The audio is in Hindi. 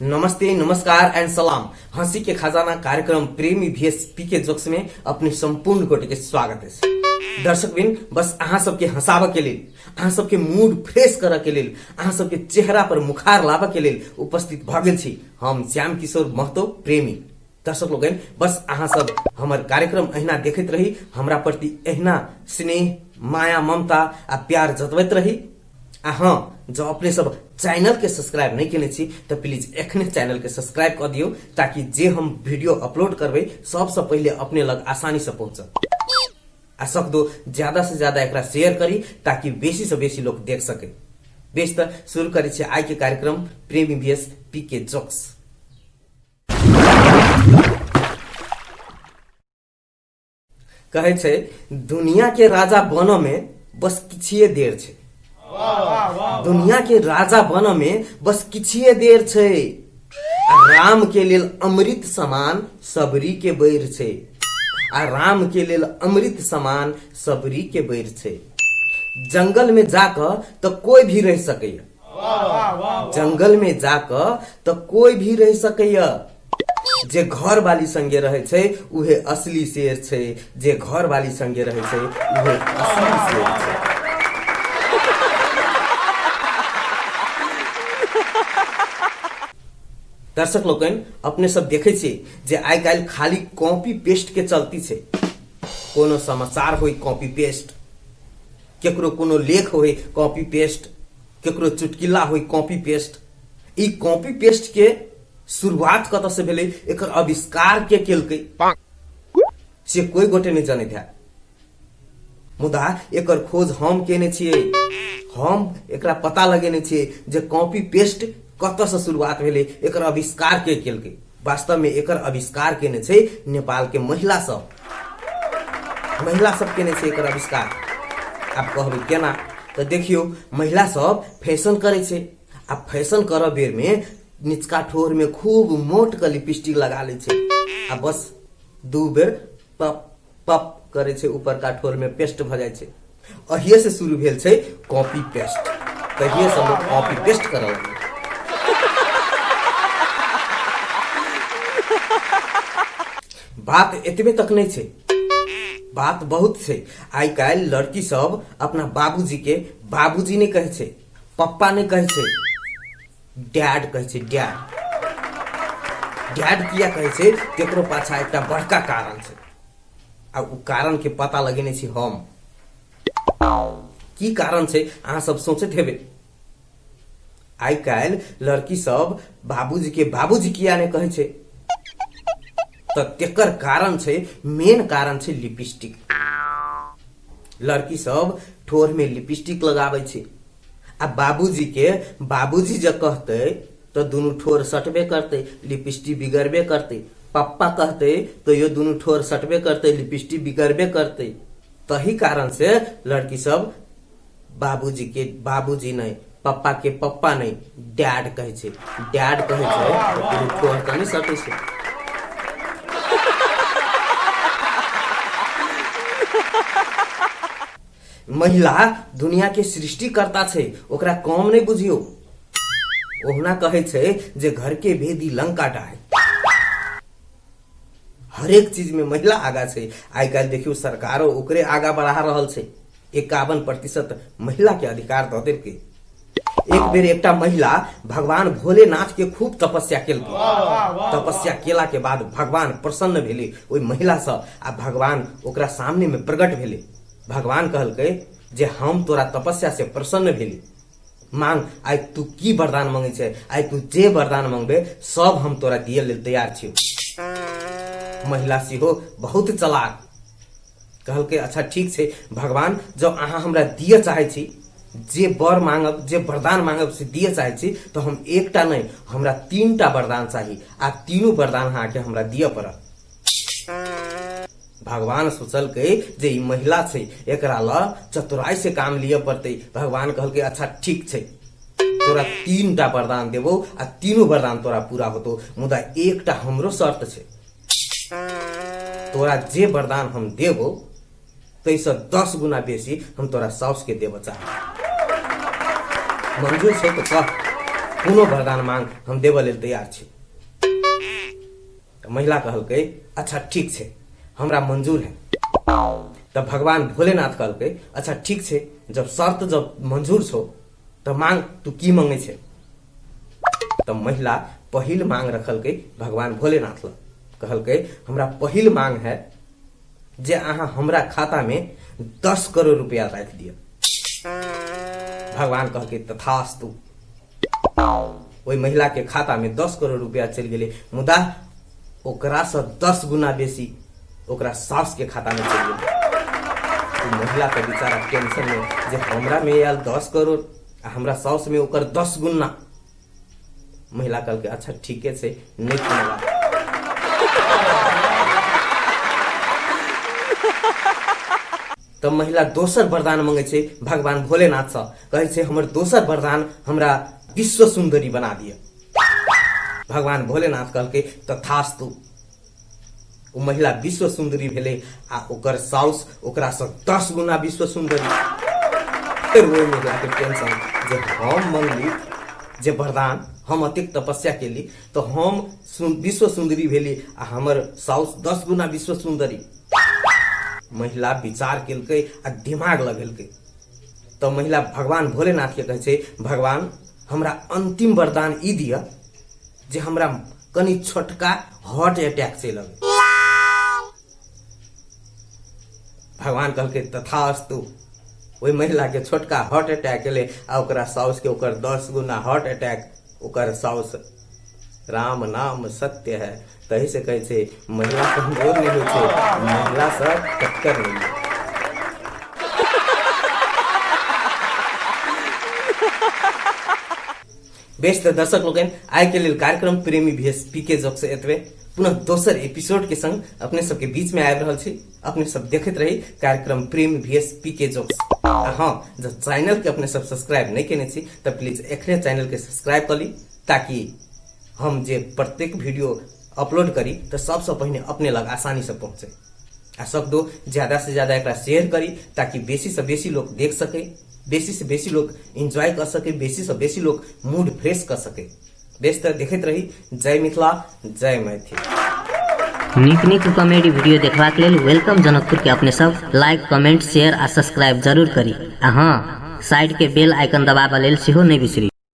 नमस्ते, नमस्कार एंड सलाम। हंसी के खजाना कार्यक्रम प्रेमी VS पीके जोक्स में अपने संपूर्ण कोटि के स्वागत है। दर्शक बिन बस अहाँ सबके हंसाव के लिए, अहाँ सबके मूड फ्रेश करे के लिए, अहाँ सबके चेहरा पर मुखार लावे के लिए उपस्थित भ गेल छी हम श्याम किशोर महतो प्रेमी। दर्शक लोगन बस अहाँ सब हमर कार्यक्रम अहिना देखत रही, हमरा प्रति अहिना स्नेह, माया, ममता आ प्यार जतबैत रही। आ हाँ, जो अपने सब चैनल के सब्सक्राइब नहीं केने छी तो प्लीज एखने चैनल के सब्सक्राइब कर दियो, ताकि जे हम वीडियो अपलोड करबे सबसे पहले अपने लग आसानी से पहुंचत। आ सकदो ज्यादा से ज्यादा एकरा शेयर करी, ताकि बेसी से बेसी लोग देख सके। बेस त शुरू करी छे आइ के कार्यक्रम प्रेमी VS पीके जोक्स। कहे छे दुनिया के राजा बनो में बस किछिए देर छे। दुनिया के राजा बन में बस किछिए देर छे। राम के लेल अमृत समान सबरी के बैर छे। आ राम के लेल अमृत समान सबरी के बैर छे। जंगल में जाकर तो कोई भी रह सकैया। जंगल में जाकर तो कोई भी रह सकैया। जे घर वाली संगे रहे छे उहे असली शेर छे। जे घर वाली संगे रहे छे उहे असली शेर छे। दर्शक लोगन अपने सब देखे छे जे आइ काल खाली कॉपी पेस्ट के चलती छे। कोनो समाचार होई कॉपी पेस्ट, केकरो कोनो लेख होई कॉपी पेस्ट, केकरो चुटकिला होई कॉपी पेस्ट। ई कॉपी पेस्ट के शुरुआत कत से भेले, एकर आविष्कार के केलकै से कोई गोटे नहीं जाने था। मुदा एकर खोज हम केने छियै। हम एकरा पता लगेने छियै जे कॉपी पेस्ट कत से शुरुआत भेले, एकर आविष्कार के केलकै। वास्तव में एकर आविष्कार केने छै नेपाल के महिला सब केने छै एकर आविष्कार। आप कहबै केना, तो देखियो महिला सब फैशन करे छै। आ फैशन करऽ बेर में निचका ठोर में खूब मोट के लिपस्टिक लगा ले छै। आ बस दू बेर पप पप करे छै, ऊपर का ठोर में पेस्ट भ जाय छै। अहिये से शुरू भेल छै कॉपी पेस्ट। तहिये से लोग कॉपी पेस्ट करऽ लगलै। बात एतबे तक नहीं छे, बात बहुत छे। आइ काल लड़की सब अपना बाबूजी के बाबूजी नहीं कहे छे, पप्पा नहीं कहे छे, डैड कहे छे। डैड किया कहे छे, तेकरो पाछा एकटा बड़का कारण छे। आ उ कारण के पता लगेने छी हम। की कारण छे अहाँ सब सोचत हेबे। आइ काल लड़की सब बाबूजी के बाबूजी किया नहीं कहे छे, तो तेकर कारण छे, मेन कारण छे लिपस्टिक। लड़की सब ठोर में लिपस्टिक लगावे छे। आ बाबूजी के बाबूजी जब कहते तो दोनों ठोर सटबे करते, लिपस्टिक बिगड़बे करते। पप्पा कहते तो ये दोनों ठोर सटबे करते, लिपस्टिक बिगड़बे करते। तही कारण से लड़की सब बाबूजी के बाबूजी नहीं, पप्पा के पप्पा नहीं, डैड कहे छे। डैड कहे छे तो दोनों ठोर तो नहीं सटे छे। महिला दुनिया के सृष्टिकर्ता छे, ओकरा कम नहीं बुझियो। ओहना कहे छे जे घर के भेदी लंका डाहे। हर एक चीज में महिला आगा छे। आइ काल देखियो सरकारों ओकरे आगा बढ़ा रहल छे। 51% महिला के अधिकार द देलकै। एक बेर एकटा महिला भगवान भोलेनाथ के खूब तपस्या केलकै। तपस्या केला के बाद भगवान प्रसन्न भेले ओई महिला से। आ भगवान ओकरा सामने में प्रकट भेले। भगवान कहलकै जे हम तोरा तपस्या से प्रसन्न भेली, मांग आइ तू की वरदान मांगे छे। आइ तू जे वरदान मांगबे सब हम तोरा दिए लेल तैयार छी। महिला सेहो बहुत चलाक कहलकै अच्छा ठीक छे भगवान, जब अहाँ हमरा दिए चाहे छी, जे वर मांगब, जे वरदान मांगब से दिए चाहे छी, तो हम एकटा नहीं हमरा 3टा वरदान चाहिए। आ तीनों वरदान अहाँ के हमरा दिए पड़त। भगवान सोचलकै जे ई महिला छे, एकरा ला चतुराई से काम लिए पड़ते। भगवान कहलकै अच्छा ठीक छे, तोरा 3टा वरदान देबो आ तीनों वरदान तोरा पूरा होतो। मुदा एकटा हमरो शर्त छे, तोरा जे वरदान हम देबो तो इस 10 गुना बेसी हम तोरा साउस के देव चाह। मंजूर छे तो कह, कोनो वरदान मांग, हम देव लेल तैयार छी। महिला कहलकै अच्छा ठीक छे, हमरा मंजूर है। तब भगवान भोलेनाथ कहलकै अच्छा ठीक छे, जब शर्त जब मंजूर छो तो मांग, तू की मांगे छे। तब महिला पहिल मांग रखलकै भगवान भोलेनाथ ल। कहलकै हमरा पहिल मांग है जे अहाँ हमरा खाता में 10 करोड़ रुपया राख दिया। भगवान कहलकै तथास्तु। ओई महिला के खाता में 10 करोड़ रुपया चल गेलै, मुदा ओकरा से 10 गुना बेसी ओकरा सास के खाता में चल गेलै। तो महिला के बेचारा टेंशन में जे हमरा में आयल 10 करोड़ आ हमरा सास में ओकर 10 गुना। महिला कहलकै अच्छा ठीके छे, नहीं कोनो बात। तब महिला दोसर वरदान मांगे छे भगवान भोलेनाथ से। कहे छे हमर दोसर वरदान हमरा विश्व सुंदरी बना दिया। भगवान भोलेनाथ कहलकै तथास्तु। ओ महिला विश्व सुंदरी भेले आ ओकर साउस ओकरा से 10 गुना विश्व सुंदरी। फिर वो महिला के टेंशन जे हम मंगली जे वरदान, हम अतिक तपस्या केली तो हम विश्व सुंदरी भेली आ हमर साउस 10 गुना विश्व सुंदरी। महिला विचार केलकै आ दिमाग लगेलकै। तो महिला भगवान भोलेनाथ के कहे छे भगवान हमरा अंतिम वरदान ई दिया जे हमरा कनी छोटका हार्ट अटैक से लगे। भगवान कहलकै तथास्तु। ओई महिला के छोटका हार्ट अटैक एले आ ओकरा साउस के ओकर 10 गुना हार्ट अटैक। ओकर साउस राम नाम सत्य है, तही से कहे छे महिला कमजोर नहीं होय छे, महिला से टक्कर नहीं है। बेस्ट दर्शक लोगन, आय के लेल कार्यक्रम प्रेमी VSP के जोक से एतबे। पुनः दोसर एपिसोड के संग अपने सबके बीच में आबि रहल छी। अपने सब देखते रही कार्यक्रम प्रेमी VSP के जोक। हाँ, जब चैनल के अपने सब सब्सक्राइब नहीं केने छी तब प्लीज एखने चैनल के सब्सक्राइब कर ली, ताकि हम जे प्रत्येक वीडियो अपलोड करी तो सबसे पहले अपने लग आसानी से पहुंचे। आ सब दो ज्यादा से ज्यादा एकरा शेयर करी, ताकि बेसी से बेसी लोग देख सके, बेसी से बेसी लोग एंजॉय कर सके, बेसी से बेसी लोग मूड फ्रेश कर सके। बेस त देखैत रही। जय मिथिला, जय मैथिल। नीक नीक कॉमेडी वीडियो देखबाक लेल वेलकम जनकपुर के अपने सब लाइक, कमेंट, शेयर आ सब्सक्राइब जरूर करी। आ हाँ, साइड के बेल आइकन दबाबा लेल सेहो नहीं बिसरी।